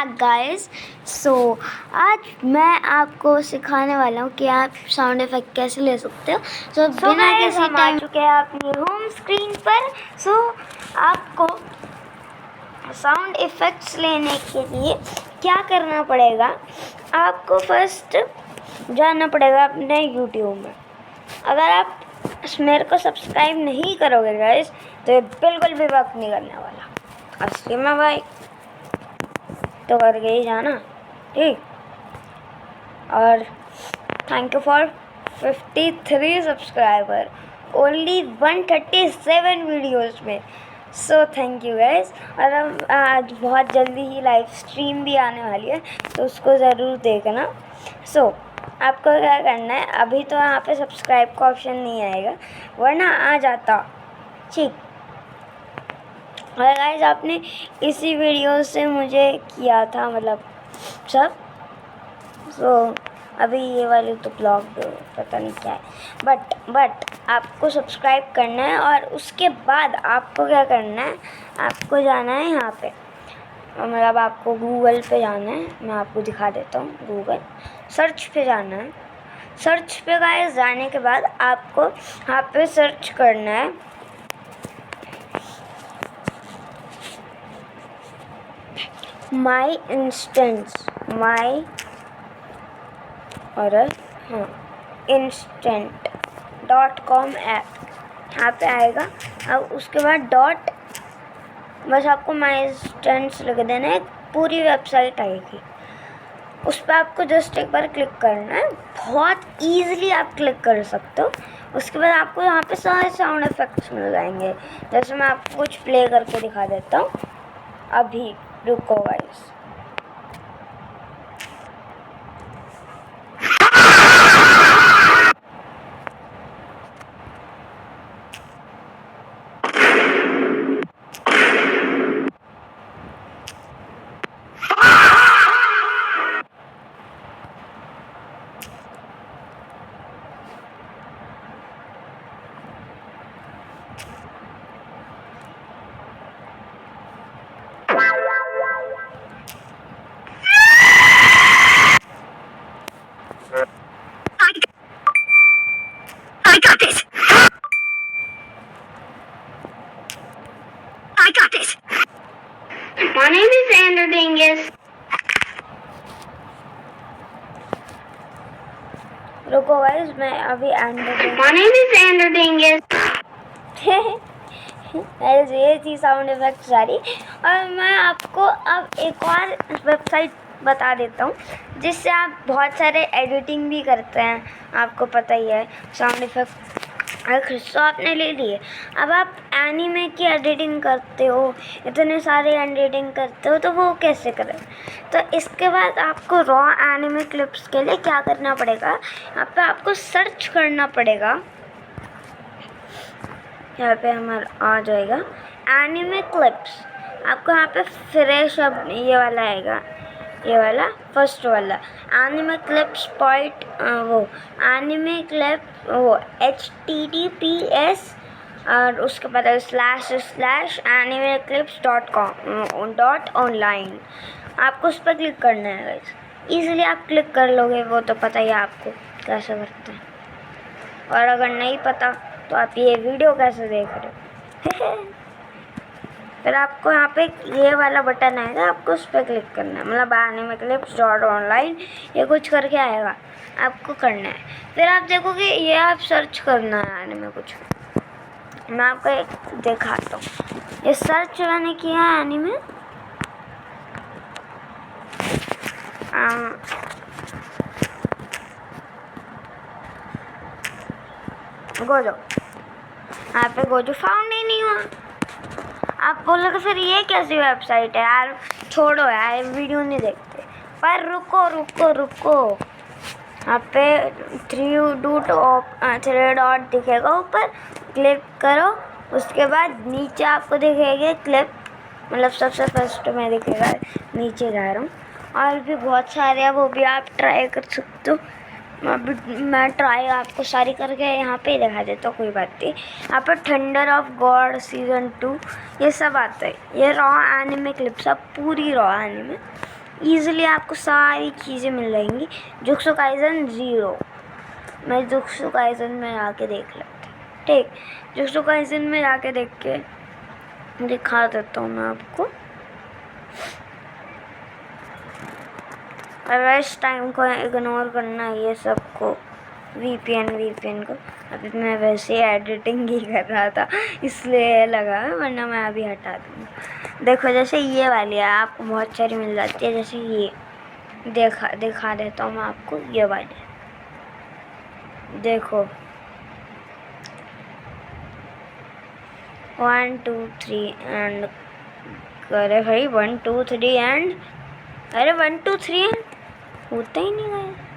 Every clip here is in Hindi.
Back guys. सो आज मैं आपको सिखाने वाला हूँ कि आप साउंड इफेक्ट कैसे ले सकते हो। बिना किसी टाइम चुके हैं अपनी होम स्क्रीन पर। आपको साउंड इफेक्ट्स लेने के लिए क्या करना पड़ेगा, आपको फर्स्ट जाना पड़ेगा अपने यूट्यूब में। अगर आप मेरे को सब्सक्राइब नहीं करोगे गाइस तो ये बिल्कुल भी वर्क नहीं करने वाला। असली में भाई तो करके ही जाना, ठीक। और thank you for 53 subscriber, only 137 videos में। So thank you guys. और हम आज बहुत जल्दी ही लाइव स्ट्रीम भी आने वाली है, तो उसको ज़रूर देखना। आपको क्या करना है, अभी तो यहाँ पे सब्सक्राइब का ऑप्शन नहीं आएगा, वरना आ जाता, ठीक। और गाइस आपने इसी वीडियो से मुझे किया था, मतलब सब। अभी ये वाली तो ब्लॉग पता नहीं क्या है, बट आपको सब्सक्राइब करना है। और उसके बाद आपको क्या करना है, आपको जाना है यहाँ पे, मतलब आपको गूगल पे जाना है। मैं आपको दिखा देता हूँ, गूगल सर्च पे जाना है। सर्च पे गाइस जाने के बाद आपको यहाँ पे सर्च करना है माई instant.com ऐप यहाँ पे आएगा। अब उसके बाद बस आपको माई इंस्टेंट्स लिख देना है, पूरी वेबसाइट आएगी। उस पर आपको जस्ट एक बार क्लिक करना है, बहुत ईजिली आप क्लिक कर सकते हो। उसके बाद आपको यहाँ पे सारे साउंड इफेक्ट्स मिल जाएंगे। जैसे मैं आपको कुछ प्ले करके दिखा देता हूँ, अभी रुको guys. My name is Andrew Dingus. रुको गाइस, मैं अभी My name is Andrew Dingus. ये थी साउंड इफेक्ट सारी। और मैं आपको अब एक और वेबसाइट बता देता हूँ, जिससे आप बहुत सारे एडिटिंग भी करते हैं। आपको पता ही है साउंड इफेक्ट तो आपने ले लिए। अब आप एनीमे की एडिटिंग करते हो, इतने सारे एडिटिंग करते हो, तो वो कैसे करें। तो इसके बाद आपको रॉ एनीमे क्लिप्स के लिए क्या करना पड़ेगा, यहाँ पे आपको सर्च करना पड़ेगा। यहाँ पे हमारा आ जाएगा एनीमे क्लिप्स। आपको यहाँ पे फ्रेश अब ये वाला आएगा, ये वाला फर्स्ट वाला anime clips point anime clip HTTPS और उसके बाद //animeclips.com.online। आपको उस पर क्लिक करना है गाइस। ईजिली आप क्लिक कर लोगे, वो तो पता ही है आपको कैसे करते हैं। और अगर नहीं पता तो आप ये वीडियो कैसे देख रहे हो। फिर आपको यहाँ पे ये वाला बटन आएगा, आपको उस पर क्लिक करना है, मतलब animeclips.online ये कुछ करके आएगा, आपको करना है। फिर आप देखोगे ये आप सर्च करना है एनीमे कुछ। मैं आपको एक दिखाता हूँ, ये सर्च मैंने किया है एनीमे। गोजो, यहाँ पे गोजो फाउंड ही नहीं हुआ। आप बोलोगे फिर ये कैसी वेबसाइट है यार, छोड़ो यार वीडियो नहीं देखते। पर रुको, यहाँ पे थ्री डॉट दिखेगा ऊपर, क्लिक करो। उसके बाद नीचे आपको दिखेगा क्लिप, मतलब सबसे फर्स्ट में दिखेगा, नीचे जा रहा हूँ। और भी बहुत सारे हैं, वो भी आप ट्राई कर सकते हो। मैं ट्राई आपको सारी करके यहाँ पे दिखा देता हूँ, कोई बात नहीं। यहाँ पर थंडर ऑफ गॉड सीज़न 2 ये सब आता है। ये रॉ एनीमे क्लिप्स, अब पूरी रॉ एनीमे ईजिली आपको सारी चीज़ें मिल जाएंगी। जुक्सो काइसन 0, मैं जुक्सो काइसन में आके देख लेते हैं, ठीक। जुक्सो काइसन में आके देख के दिखा देता हूँ मैं आपको। रेस्ट टाइम को इग्नोर करना है ये सबको, वीपीएन को। अभी मैं वैसे एडिटिंग ही कर रहा था इसलिए लगा, वरना मैं अभी हटा दूँगा। देखो जैसे ये वाली है आपको बहुत सारी मिल जाती है, जैसे ये दिखा देता हूँ मैं आपको। ये वाली देखो 1 2 3 एंड, अरे भाई 1 2 3 एंड, अरे 1 2 3 एंड होता ही नहीं है।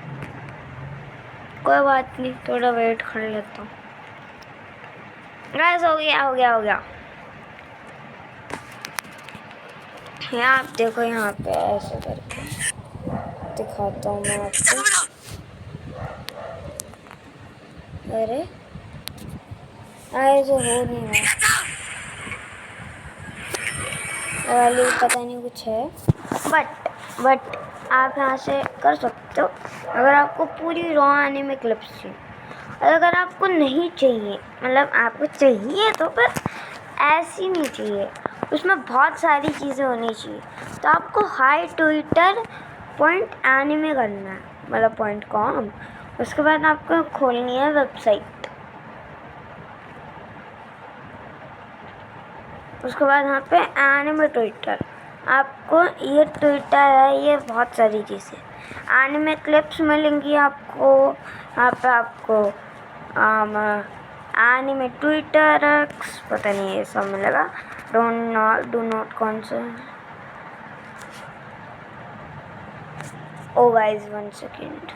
कोई बात नहीं, थोड़ा वेट कर लेता हूँ। गाइस हो गया। यहाँ आप देखो, यहाँ पे ऐसे करके दिखाता हूँ मैं आपको। अरे तो हो नहीं रहा वाली, पता नहीं कुछ है, बट आप यहाँ से कर सकते हो अगर आपको पूरी रॉ एनिमे क्लिप्स चाहिए। अगर आपको नहीं चाहिए, मतलब आपको चाहिए तो पर ऐसी नहीं चाहिए, उसमें बहुत सारी चीज़ें होनी चाहिए, तो आपको हाई ट्विटर .anime करना है, मतलब .com। उसके बाद आपको खोलनी है वेबसाइट। उसके बाद यहाँ पे एनिमे ट्विटर, आपको ये ट्विटर है, ये बहुत सारी चीज़ें एनिमे क्लिप्स मिलेंगी आपको। यहाँ पे आपको एनिमे ट्विटर पता नहीं ये सब मिलेगा। डू नॉट कौन सा, ओ गाइस 1 सेकेंड,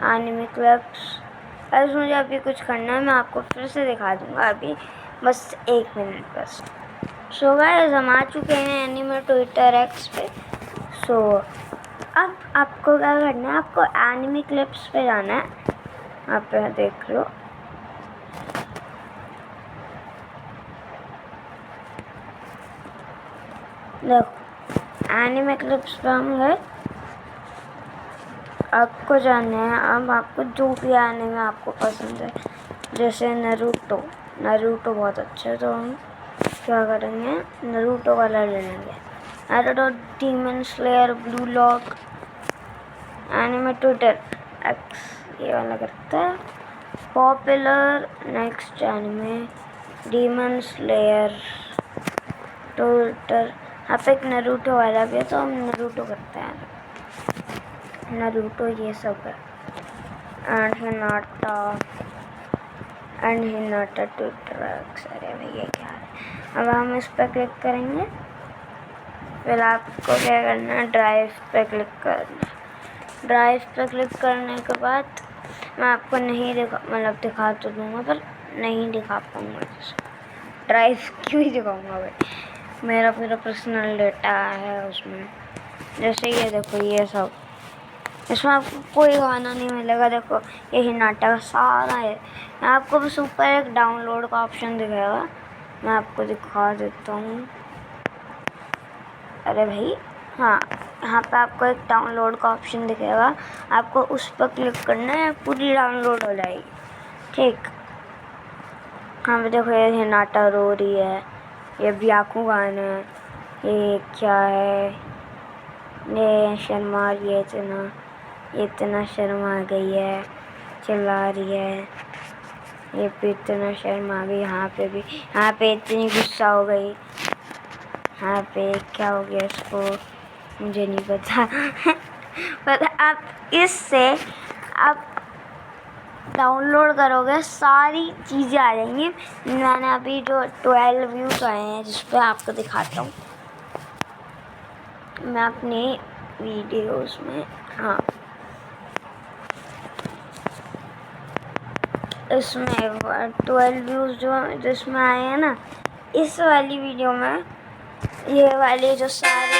एनिमे क्लिप्स। अगर मुझे अभी कुछ करना है मैं आपको फिर से दिखा दूँगा, अभी बस 1 मिनट बस। सो गाइस हम आ चुके हैं एनिमे ट्विटर एक्स पे। सो अब आपको क्या करना है, आपको एनिमे क्लिप्स पे जाना है। आप पे देख लो, देखो एनिमे क्लिप्स पे हम गए। आपको जाना है, अब आपको जो भी एनिमे आपको पसंद है, जैसे नरूटो बहुत अच्छा है, तो हम क्या करेंगे, नरूटो वाला ले लेंगे। Naruto, demon slayer, blue lock, anime Twitter x, ये वाला करता है। Popular, next anime, demon slayer, Twitter. यहाँ पे एक नरूटो वाला भी है, तो हम नरूटो करते हैं। नरूटो ये सब है, एंड हिनाटा ट्विटर एक्स। अरे भैया क्या है। अब हम इस पर क्लिक करेंगे, फिर आपको क्या करना है, ड्राइव पे क्लिक करना है। ड्राइव पे क्लिक करने के बाद मैं आपको नहीं दिखा तो दूँगा, पर नहीं दिखा पाऊँगा। ड्राइव क्यों ही दिखाऊँगा भाई, मेरा पूरा पर्सनल डेटा है उसमें। जैसे ये देखो, ये सब, इसमें आपको कोई गाना नहीं मिलेगा। देखो ये हिनाटा का सारा है। आपको बस ऊपर एक डाउनलोड का ऑप्शन दिखेगा, मैं आपको दिखा देता हूँ। अरे भाई हाँ, यहाँ पे आपको एक डाउनलोड का ऑप्शन दिखेगा, आपको उस पर क्लिक करना है, पूरी डाउनलोड हो जाएगी, ठीक। हाँ देखो ये हिनाटा रो रही है, ये ब्याकू गाना है, ये क्या है, ये शर्मा, ये इतना शर्मा गई है, चिल्ला रही है, ये भी इतना शर्मा गई। यहाँ पे इतनी गुस्सा हो गई, यहाँ पे क्या हो गया इसको, मुझे नहीं पता पर आप इससे आप डाउनलोड करोगे, सारी चीज़ें आ जाएंगी। मैंने अभी जो 12 व्यूज़ आए हैं, जिस पे आपको दिखाता हूँ मैं अपनी वीडियोस में। हाँ इसमें 12 व्यूज़ जिसमें आए हैं ना, इस वाली वीडियो में, ये वाले जो सारे